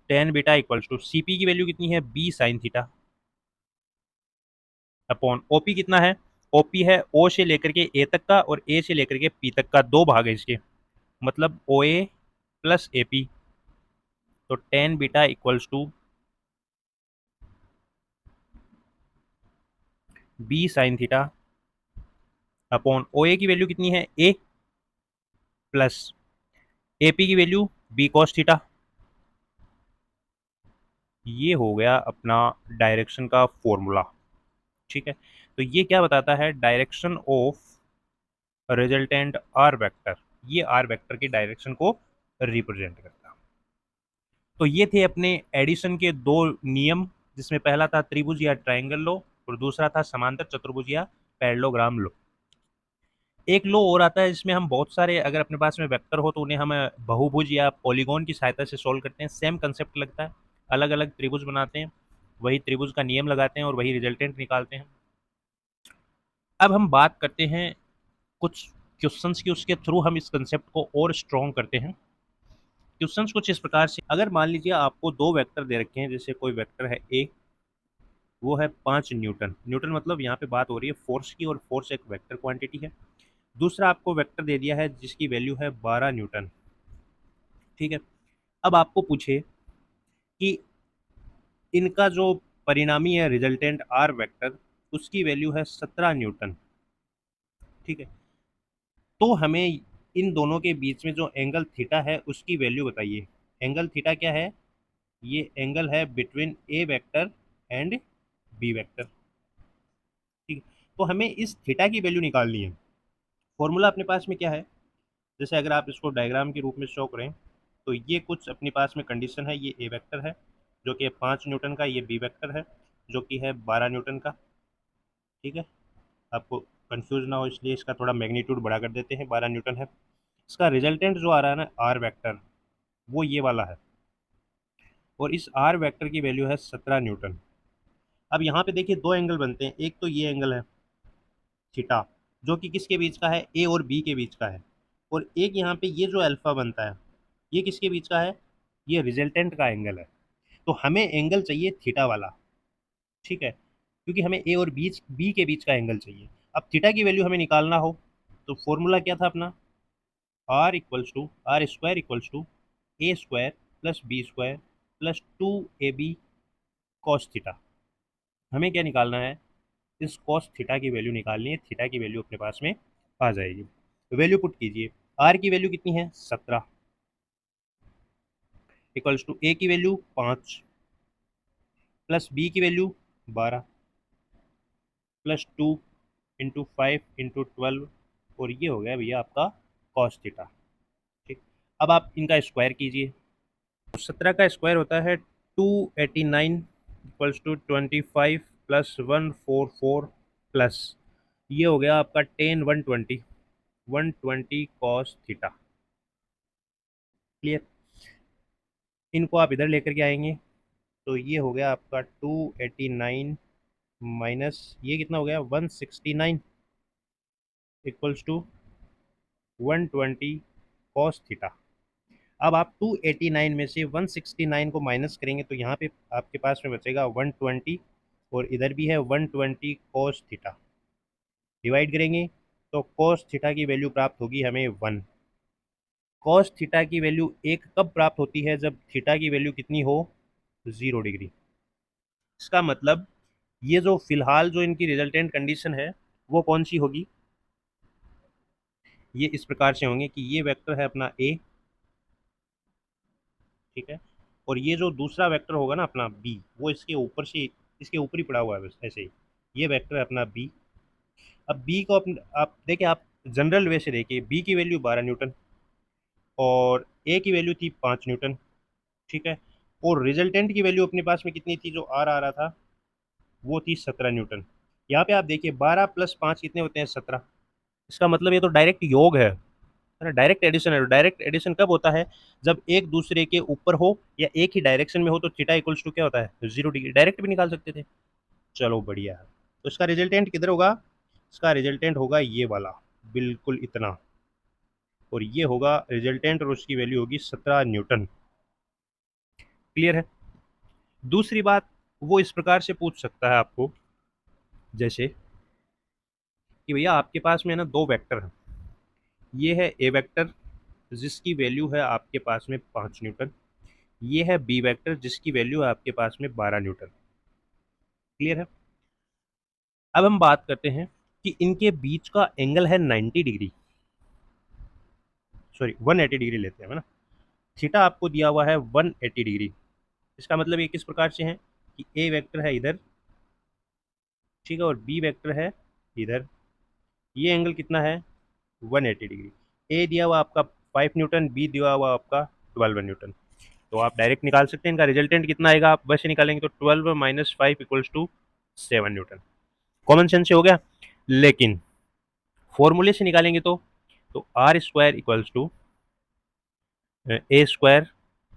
tan beta equals to CP की वैल्यू कितनी है, B sine theta upon OP कितना है, ओपी है ओ से लेकर के ए तक का और ए से लेकर के पी तक का, दो भाग है इसके, मतलब O A plus A P. तो tan beta equals to B sine theta upon O A की वैल्यू कितनी है, ए प्लस ए पी की वैल्यू बी कॉस थीटा। ये हो गया अपना डायरेक्शन का फॉर्मूला। ठीक है, तो ये क्या बताता है, direction of resultant R vector, ये आर वेक्टर की डायरेक्शन को रिप्रेजेंट करता है। तो ये थे अपने एडिशन के दो नियम, जिसमें पहला था त्रिभुज या ट्रायंगल लो, और दूसरा था समांतर चतुर्भुज या पैरेललोग्राम लो। एक लो और आता है जिसमें हम बहुत सारे, अगर अपने पास में वेक्टर हो तो उन्हें हम बहुभुज या पॉलीगॉन की सहायता से सोल्व करते हैं। सेम कंसेप्ट लगता है, अलग अलग त्रिभुज बनाते हैं, वही त्रिभुज का नियम लगाते हैं और वही रिजल्टेंट निकालते हैं। अब हम बात करते हैं कुछ क्वेश्चंस की, उसके थ्रू हम इस कंसेप्ट को और स्ट्रॉन्ग करते हैं। क्वेश्चंस कुछ इस प्रकार से, अगर मान लीजिए आपको दो वेक्टर दे रखे हैं, जैसे कोई वेक्टर है ए, वो है 5 न्यूटन। न्यूटन मतलब यहाँ पे बात हो रही है फोर्स की, और फोर्स एक वेक्टर क्वांटिटी है। दूसरा आपको वेक्टर दे दिया है जिसकी वैल्यू है 12 न्यूटन। ठीक है, अब आपको पूछे कि इनका जो परिणामी है रिजल्टेंट आर वेक्टर, उसकी वैल्यू है 17 न्यूटन। ठीक है, तो हमें इन दोनों के बीच में जो एंगल थीटा है उसकी वैल्यू बताइए। एंगल थीटा क्या है? ये एंगल है between A vector and B vector. ठीक है, तो हमें इस थीटा की वैल्यू निकालनी है। फॉर्मूला अपने पास में क्या है? जैसे अगर आप इसको डायग्राम के रूप में शो करें तो ये कुछ अपने पास में कंडीशन है। ये ए वेक्टर है जो कि 5 न्यूटन का, ये बी वेक्टर है जो कि है 12 न्यूटन का। ठीक है, आपको कंफ्यूज ना हो इसलिए इसका थोड़ा मैग्नीट्यूड बड़ा कर देते हैं, 12 न्यूटन है। इसका रिजल्टेंट जो आ रहा है ना आर वेक्टर, वो ये वाला है, और इस आर वेक्टर की वैल्यू है 17 न्यूटन। अब यहाँ पे देखिए दो एंगल बनते हैं, एक तो ये एंगल है थीटा जो कि किसके बीच का है? ए और बी के बीच का है। और एक यहाँ पे ये जो अल्फा बनता है ये किसके बीच का है? ये रिजल्टेंट का एंगल है। तो हमें एंगल चाहिए थीटा वाला। ठीक है, क्योंकि हमें ए और बीच बी के बीच का एंगल चाहिए। अब थीटा की वैल्यू हमें निकालना हो तो फॉर्मूला क्या था अपना? R square equals to A square plus B square plus 2ab cos theta. हमें क्या निकालना है? इस कॉस थीटा की वैल्यू निकालनी है। थीटा की वैल्यू अपने पास में आ जाएगी। वैल्यू पुट कीजिए। आर की वैल्यू कितनी है? 17 इक्वल्स टू ए की वैल्यू 5 प्लस बी की वैल्यू 12 प्लस 2 × 5 × 12, और ये हो गया भैया आपका कॉस थीटा। ठीक, अब आप इनका स्क्वायर कीजिए। तो 17 का स्क्वायर होता है 289 इक्वल्स टू 25 प्लस 144 प्लस ये हो गया आपका 120 कॉस थीटा। क्लियर? इनको आप इधर लेकर के आएंगे तो ये हो गया आपका 289 माइनस ये कितना हो गया 169 इक्वल्स टू 120 कॉस थीटा। अब आप 289 में से 169 को माइनस करेंगे तो यहाँ पे आपके पास में बचेगा 120, और इधर भी है 120 कॉस थीटा। डिवाइड करेंगे तो कॉस थीटा की वैल्यू प्राप्त होगी हमें 1। कॉस थीटा की वैल्यू 1 कब प्राप्त होती है? जब थीटा की वैल्यू कितनी हो? 0 डिग्री। इसका मतलब ये जो फिलहाल जो इनकी रिजल्टेंट कंडीशन है वो कौन सी होगी? ये इस प्रकार से होंगे कि ये वेक्टर है अपना ए, ठीक है, और ये जो दूसरा वेक्टर होगा ना अपना बी, वो इसके ऊपर से इसके ऊपर ही पड़ा हुआ है बस ऐसे ही। ये वेक्टर है अपना बी। अब बी को आप देखिए, आप जनरल वे से देखिए, बी की वैल्यू 12 न्यूटन और ए की वैल्यू थी 5 न्यूटन। ठीक है, और रिजल्टेंट की वैल्यू अपने पास में कितनी थी? जो आर आ रहा था वो थी 17 न्यूटन। यहाँ पे आप देखिए 12 + 5 कितने होते हैं? 17। इसका मतलब ये तो डायरेक्ट योग है ना, डायरेक्ट एडिशन है। डायरेक्ट एडिशन कब होता है? जब एक दूसरे के ऊपर हो या एक ही डायरेक्शन में हो, तो थीटा इक्वल्स टू क्या होता है? 0 डिग्री। डायरेक्ट भी निकाल सकते थे। चलो बढ़िया है। तो इसका रिजल्टेंट किधर होगा? इसका रिजल्टेंट होगा ये वाला, बिल्कुल इतना, और ये होगा रिजल्टेंट और उसकी वैल्यू होगी 17 न्यूटन। क्लियर है? दूसरी बात, वो इस प्रकार से पूछ सकता है आपको, जैसे कि भैया आपके पास में ना दो वेक्टर हैं। ये है ए वेक्टर जिसकी वैल्यू है आपके पास में 5 न्यूटन। ये है बी वेक्टर जिसकी वैल्यू है आपके पास में 12 न्यूटन। क्लियर है? अब हम बात करते हैं कि इनके बीच का एंगल है 90 डिग्री, सॉरी 180 डिग्री लेते हैं ना। थीटा आपको दिया हुआ है 180 डिग्री। इसका मतलब ये किस प्रकार से है कि ए वेक्टर है इधर, ठीक है, और बी वेक्टर है इधर। ये एंगल कितना है? 180 डिग्री। ए दिया हुआ आपका 5 न्यूटन, बी दिया हुआ आपका 12 न्यूटन। तो आप डायरेक्ट निकाल सकते हैं इनका रिजल्टेंट कितना आएगा। आप वैसे निकालेंगे तो 12 - 5 equals to 7 newton. Common sense से हो गया। लेकिन फॉर्मूले से निकालेंगे तो are square equals to A square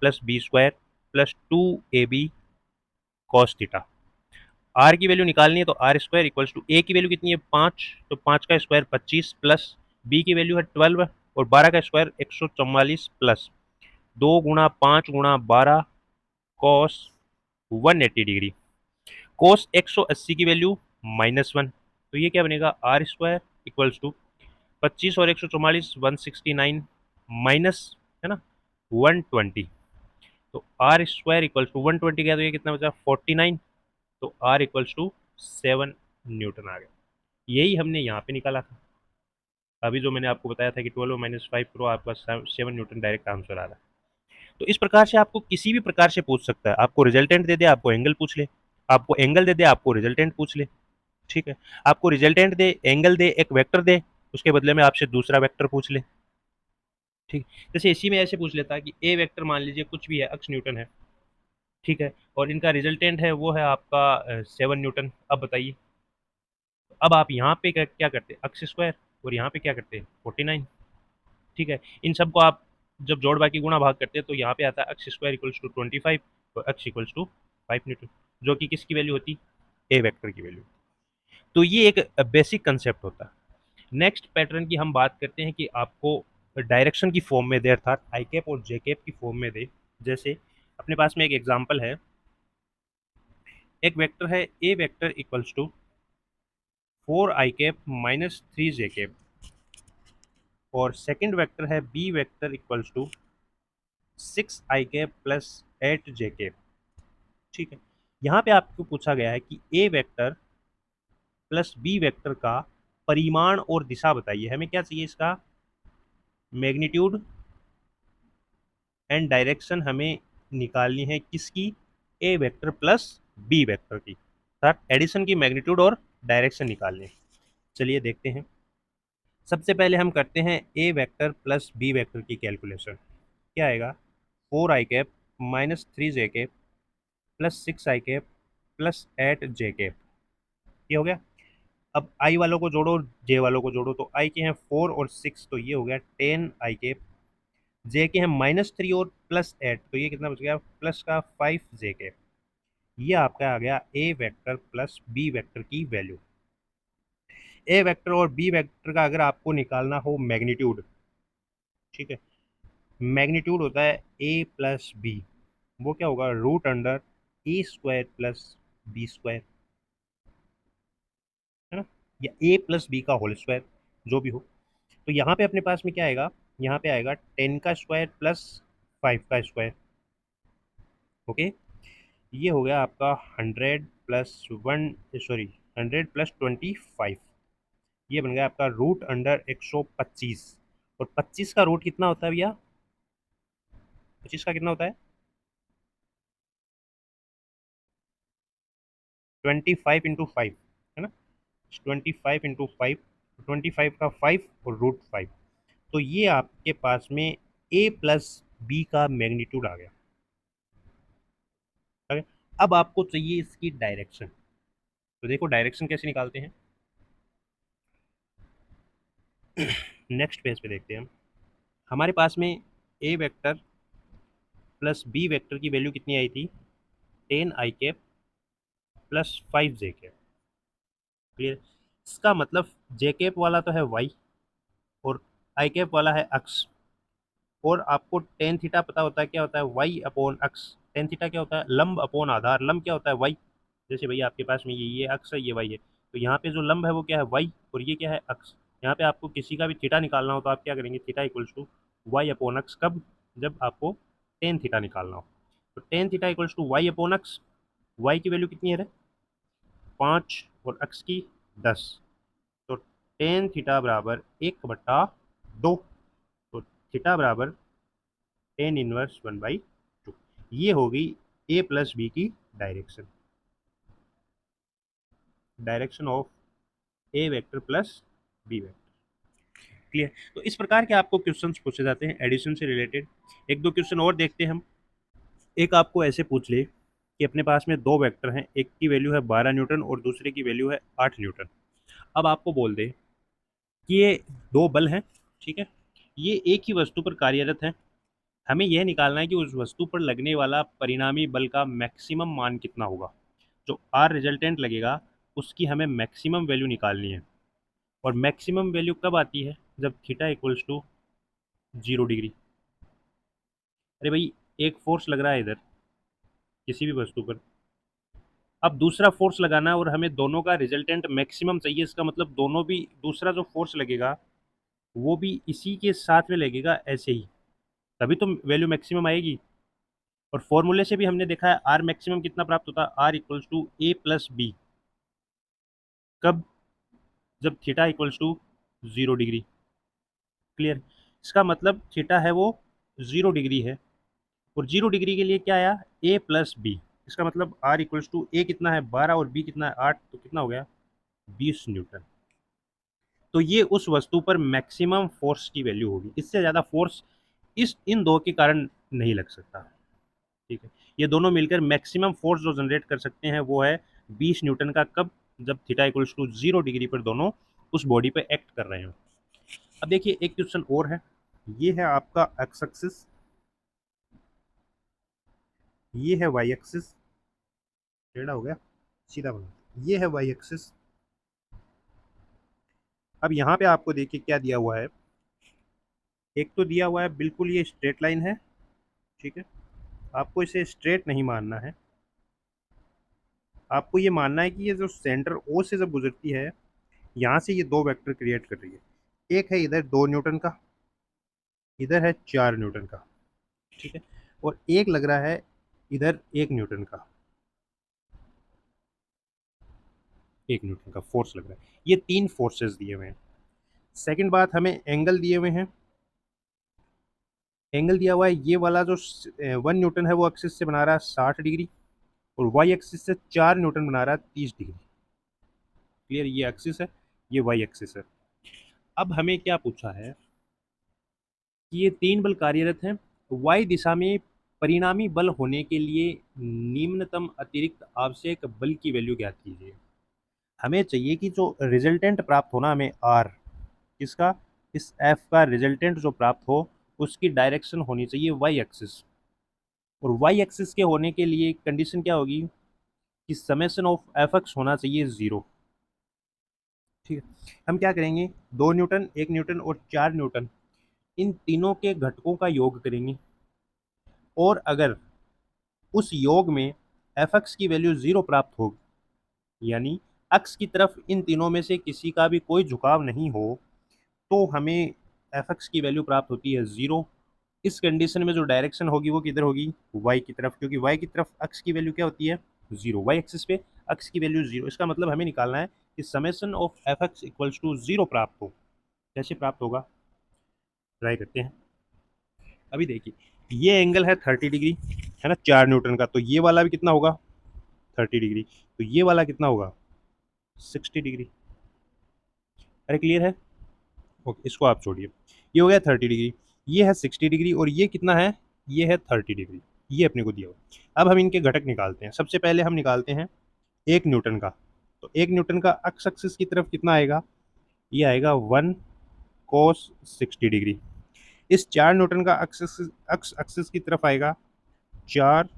plus B square plus 2ab cos theta. R की वैल्यू निकालनी है तो are square equals to A की वैल्यू कितनी है? 5, तो 5 का स्क्वायर 25 प्लस बी की वैल्यू है 12 और 12 का square 144 plus 2 × 5 × 12 cos 180 degree. Cos 180 की वैल्यू -1, तो ये क्या बनेगा? आर स्क्वायर इक्वल्स टू 25 और 144 169 माइनस, है ना, 120। तो आर स्क्वायर इक्वल्स टू 120 गया तो ये कितना बचा? 49। तो आर इक्वल्स टू 7 न्यूटन आ गया। यही हमने यहाँ पे निकाला था। अभी जो मैंने आपको बताया था कि 12 माइनस 5 करो, आपका 7 न्यूटन डायरेक्ट आंसर आ रहा है। तो इस प्रकार से आपको किसी भी प्रकार से पूछ सकता है, आपको रिजल्टेंट दे दे, आपको एंगल पूछ ले, आपको एंगल दे दे, आपको रिजल्टेंट पूछ ले। ठीक है, आपको रिजल्टेंट दे, एंगल दे, एक वेक्टर दे, उसके बदले में आपसे दूसरा वेक्टर पूछ ले। ठीक, जैसे इसी में ऐसे पूछ लेता कि ए वेक्टर मान लीजिए कुछ भी है, अक्स न्यूटन है, ठीक है, और इनका रिजल्टेंट है वो है आपका 7 न्यूटन। अब बताइए, अब आप यहाँ पे क्या करते हैं, अक्स स्क्वायर, और यहाँ पे क्या करते हैं 49। ठीक है, इन सबको आप जब जोड़ बाकी गुणा भाग करते हैं तो यहाँ पे आता है अक्स स्क्वायर इक्वल्स टू 25 और अक्स इक्वल्स टू 5 न्यूटन, जो कि किसकी वैल्यू होती, ए वेक्टर की वैल्यू। तो ये एक बेसिक कंसेप्ट होता है। नेक्स्ट पैटर्न की हम बात करते हैं कि आपको डायरेक्शन की फॉर्म में दे, अर्थात आई कैप और जे कैप की फॉर्म में दे। जैसे अपने पास में एक एग्जांपल है, एक वेक्टर है A vector equals to 4 I cap minus 3 J cap, और सेकंड वेक्टर है B vector equals to 6 I cap plus 8 J cap. ठीक है, यहाँ पे आपको पूछा गया है कि A vector plus B vector का परिमाण और दिशा बताइए। हमें क्या चाहिए, इसका मैग्नीट्यूड एंड डायरेक्शन हमें निकालनी है, किसकी, ए वेक्टर प्लस बी वेक्टर की, अर्थात एडिशन की मैग्नीट्यूड और डायरेक्शन निकालनी है। चलिए देखते हैं। सबसे पहले हम करते हैं ए वेक्टर प्लस बी वेक्टर की कैलकुलेशन। क्या आएगा, 4 I cap minus 3 J cap plus 6 I cap plus 8 J cap. ये हो गया। अब आई वालों को जोड़ो, जे वालों को जोड़ो, तो आई के हैं 4 और 6, तो ये हो गया 10 आई कैप। जे के हैं -3 और +8, तो ये कितना बच गया, प्लस का 5 जे कैप। ये आपका आ गया ए वेक्टर प्लस बी वेक्टर की वैल्यू। ए वेक्टर और बी वेक्टर का अगर आपको निकालना हो मैग्नीट्यूड, ठीक है, मैग्नीट्यूड होता है ए प्लस बी, वो क्या होगा, रूट अंडर ए स्क्वायर प्लस बी स्क्वायर, है ना, या ए प्लस बी का होल स्क्वायर, जो भी हो। तो यहाँ पे अपने पास में क्या आएगा, यहाँ पे आएगा 10 का स्क्वायर प्लस 5 का स्क्वायर। ओके, ये हो गया आपका 100 प्लस 25, ये बन गया आपका रूट अंडर 125। और 25 का रूट कितना होता है भैया, 25 का कितना होता है, 25 × 5, है ना, 25 × 5, 25 का 5 और √5। तो ये आपके पास में ए प्लस बी का मैग्नीट्यूड आ गया। अब आपको चाहिए इसकी डायरेक्शन। तो देखो डायरेक्शन कैसे निकालते हैं, नेक्स्ट पेज पे देखते हैं हम। हमारे पास में ए वेक्टर प्लस बी वेक्टर की वैल्यू कितनी आई थी, 10 आई कैप प्लस 5 जे कैप। क्लियर, इसका मतलब जे कैप वाला तो है वाई और आई कैप वाला है अक्स। और आपको टेन थीटा पता होता है, क्या होता है, वाई अपॉन अक्स। टेन थीटा क्या होता है, लंब अपॉन आधार। लंब क्या होता है, वाई। जैसे भैया आपके पास में ये अक्स है, ये वाई है, तो यहाँ पे जो लंब है वो क्या है, वाई, और ये क्या है, अक्स। यहाँ पे आपको किसी का भी थीटा निकालना हो तो आप क्या करेंगे, theta equals to Y upon X. कब, जब आपको टेन थीटा निकालना हो, तो tan theta equals to Y upon X. Y की वैल्यू कितनी है रे, 5, और अक्स की 10। तो टेन थीटा बराबर 1/2, तो थीटा बराबर टेन इनवर्स 1/2। ये हो गई ए प्लस बी की direction, direction of A vector plus B vector. Clear, तो इस प्रकार के आपको क्वेश्चंस पूछे जाते हैं एडिशन से रिलेटेड। एक दो क्वेश्चन और देखते हैं हम। एक आपको ऐसे पूछ ले कि अपने पास में दो वेक्टर हैं, एक की वैल्यू है 12 न्यूटन और दूसरे की वैल्यू है 8 न्यूटन। अब आपको बोल दे कि ये दो बल हैं, ठीक है, ये एक ही वस्तु पर कार्यरत हैं। हमें यह निकालना है कि उस वस्तु पर लगने वाला परिणामी बल का मैक्सिमम मान कितना होगा। जो आर रिजल्टेंट लगेगा उसकी हमें मैक्सिमम वैल्यू निकालनी है। और मैक्सिमम वैल्यू कब आती है, जब थीटा इक्वल्स टू 0 डिग्री। अरे भाई, एक फोर्स लग रहा है इधर किसी भी वस्तु पर, अब दूसरा फोर्स लगाना है और हमें दोनों का रिजल्टेंट मैक्सिमम चाहिए। इसका मतलब दोनों भी, दूसरा जो फोर्स लगेगा वो भी इसी के साथ में लगेगा ऐसे ही, तभी तो वैल्यू मैक्सिमम आएगी। और फॉर्मूले से भी हमने देखा है आर मैक्सिमम कितना प्राप्त होता है, R equals to A plus B. कब, जब theta equals to 0 degree. Clear. इसका मतलब थीटा है वो 0 डिग्री है, और 0 डिग्री के लिए क्या आया, ए प्लस बी। इसका मतलब आर इक्वल्स टू ए कितना है 12 और बी कितना है 8, तो कितना हो गया 20 न्यूटन। तो ये उस वस्तु पर मैक्सिमम फोर्स की वैल्यू होगी, इससे ज़्यादा फोर्स इस इन दो के कारण नहीं लग सकता। ठीक है, ये दोनों मिलकर मैक्सिमम फोर्स जो जनरेट कर सकते हैं वो है 20 न्यूटन का। कब, जब थीटा इक्वल्स टू 0 डिग्री पर दोनों उस बॉडी पे एक्ट कर रहे हो। अब देखिए एक क्वेश्चन और है, ये है आपका एक्स एक्सिस, ये है वाई एक्सिस, टेढ़ा हो गया सीधा बना, ये है वाई एक्सिस। अब यहाँ पे आपको देखिए क्या दिया हुआ है, एक तो दिया हुआ है बिल्कुल ये स्ट्रेट लाइन है, ठीक है, आपको इसे स्ट्रेट नहीं मानना है, आपको ये मानना है कि ये जो सेंटर ओ से जब गुजरती है, यहाँ से ये दो वेक्टर क्रिएट कर रही है। एक है इधर 2 न्यूटन का, इधर है 4 न्यूटन का, ठीक है, और एक लग रहा है इधर 1 न्यूटन का, 1 न्यूटन का फोर्स लग रहा है। ये तीन फोर्सेस दिए हुए हैं। सेकंड बात, हमें एंगल दिए हुए हैं, एंगल दिया हुआ है ये वाला जो 1 न्यूटन है वो एक्सिस से बना रहा है 60 डिग्री, और वाई एक्सिस से 4 न्यूटन बना रहा है 30 डिग्री। क्लियर, ये एक्सिस है, ये वाई एक्सिस है। अब हमें क्या पूछा है कि ये तीन बल कार्यरत हैं, वाई दिशा में परिणामी बल होने के लिए निम्नतम अतिरिक्त आवश्यक बल की वैल्यू ज्ञात कीजिए। हमें चाहिए कि जो रिजल्टेंट प्राप्त होना हमें आर, किसका, इस एफ का रिजल्टेंट जो प्राप्त हो उसकी डायरेक्शन होनी चाहिए वाई एक्सिस, और वाई एक्सिस के होने के लिए कंडीशन क्या होगी कि समेशन ऑफ एफ एक्स होना चाहिए 0। ठीक है, हम क्या करेंगे, 2 न्यूटन, 1 न्यूटन और 4 न्यूटन, इन तीनों के घटकों का योग करेंगे, और अगर उस योग में एफ एक्स की वैल्यू 0 प्राप्त हो, यानी अक्स की तरफ इन तीनों में से किसी का भी कोई झुकाव नहीं हो, तो हमें एफ एक्स की वैल्यू प्राप्त होती है 0। इस कंडीशन में जो डायरेक्शन होगी वो किधर होगी, वाई की तरफ, क्योंकि वाई की तरफ अक्स की वैल्यू क्या होती है 0, वाई एक्सिस पे अक्स की वैल्यू 0। इसका मतलब हमें निकालना है कि summation of F X equals to 0 प्राप्त हो। कैसे प्राप्त होगा, ट्राई करते हैं। अभी देखिए ये एंगल है 30 डिग्री, है ना, 4 न्यूटन का, तो ये वाला भी कितना होगा 30 डिग्री, तो ये वाला कितना होगा 60 डिग्री। अरे क्लियर है, ओके इसको आप छोड़िए, ये हो गया 30 डिग्री, ये है 60 डिग्री, और ये कितना है, ये है 30 डिग्री, ये अपने को दिया हुआ। अब हम इनके घटक निकालते हैं। सबसे पहले हम निकालते हैं 1 न्यूटन का, तो 1 न्यूटन का अक्स एक्सिस की तरफ कितना आएगा, ये आएगा 1 cos 60 डिग्री। इस 4 न्यूटन का अक्स एक्सिस की तरफ आएगा 4,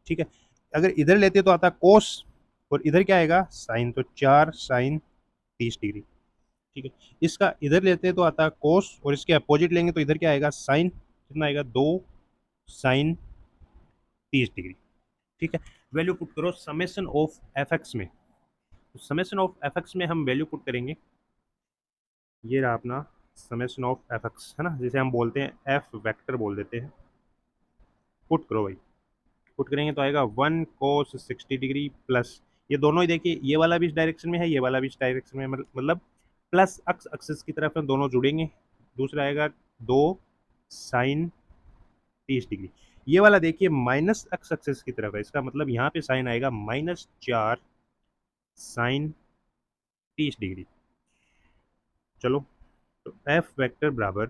ठीक है, अगर इधर लेते तो आता कोस, और इधर क्या आएगा साइन, तो 4 sin 30 डिग्री, ठीक है। इसका इधर लेते हैं तो आता है कोस, और इसके अपोजिट लेंगे तो इधर क्या आएगा साइन, कितना आएगा 2 sin 30 डिग्री, ठीक है। वैल्यू पुट करो समेशन ऑफ एफ एक्स में, तो समेशन ऑफ एफ एक्स में हम वैल्यू पुट करेंगे, ये रहा अपना समेशन ऑफ एफ एक्स, है ना, जिसे हम बोलते हैं एफ वेक्टर बोल देते हैं। पुट करो भाई, पुट करेंगे तो आएगा 1 cos 60 डिग्री प्लस, ये दोनों ही देखिए, ये वाला भी इस डायरेक्शन में है, ये वाला भी इस डायरेक्शन में, मतलब प्लस अक्स एक्सिस की तरफ है, दोनों जुड़ेंगे। दूसरा आएगा 2 sin 30 डिग्री, ये वाला देखिए माइनस अक्स एक्सिस की तरफ है, इसका मतलब यहाँ पे साइन आएगा -4 sin 30 डिग्री। चलो, तो एफ वेक्टर बराबर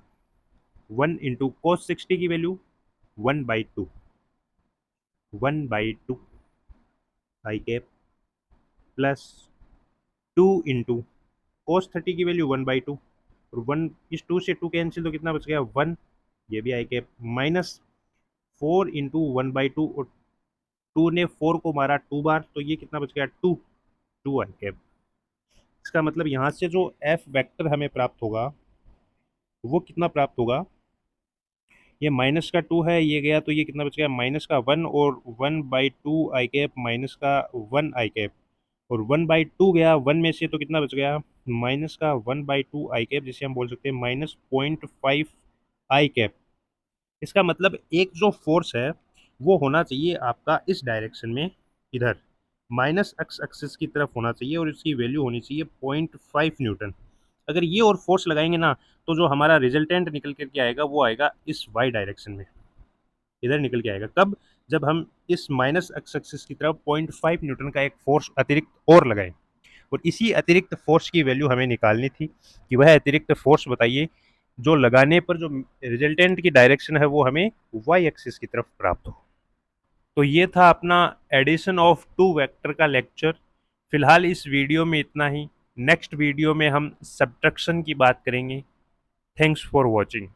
1 × cos 60 की वैल्यू 1/2, 1/2 आई कैप, प्लस 2 × cos 30 की वैल्यू 1/2, और 1 इस 2 से 2 कैंसिल, तो कितना बच गया 1, ये भी आई कैप, माइनस 4 × 1/2, और 2 ने 4 को मारा 2 बार, तो ये कितना बच गया 2, 2 आई कैप। इसका मतलब यहाँ से जो एफ वेक्टर हमें प्राप्त होगा वो कितना प्राप्त होगा, ये माइनस का 2 है, ये गया तो ये कितना बच गया माइनस का 1, और 1/2 आई कैप माइनस का 1 आई कैप, और 1/2 गया 1 में से, तो कितना बच गया माइनस का 1/2 आई कैप, जिसे हम बोल सकते हैं -0.5 आई कैप। इसका मतलब एक जो फोर्स है वो होना चाहिए आपका इस डायरेक्शन में, इधर माइनस एक्स एक्सिस की तरफ होना चाहिए, और इसकी वैल्यू होनी चाहिए 0.5 न्यूटन। अगर ये और फोर्स लगाएंगे ना, तो जो हमारा रिजल्टेंट निकल करके आएगा वो आएगा इस वाई डायरेक्शन में, इधर निकल के आएगा। कब? जब हम इस माइनस एक्स एक्सिस की तरफ 0.5 न्यूटन का एक फोर्स अतिरिक्त और लगाएं। और इसी अतिरिक्त फोर्स की वैल्यू हमें निकालनी थी कि वह अतिरिक्त फोर्स बताइए जो लगाने पर जो रिजल्टेंट की डायरेक्शन है वो हमें वाई एक्सिस की तरफ प्राप्त हो। तो ये था अपना एडिशन ऑफ टू वेक्टर का लेक्चर। फिलहाल इस वीडियो में इतना ही। नेक्स्ट वीडियो में हम सब्ट्रैक्शन की बात करेंगे। Thanks for watching.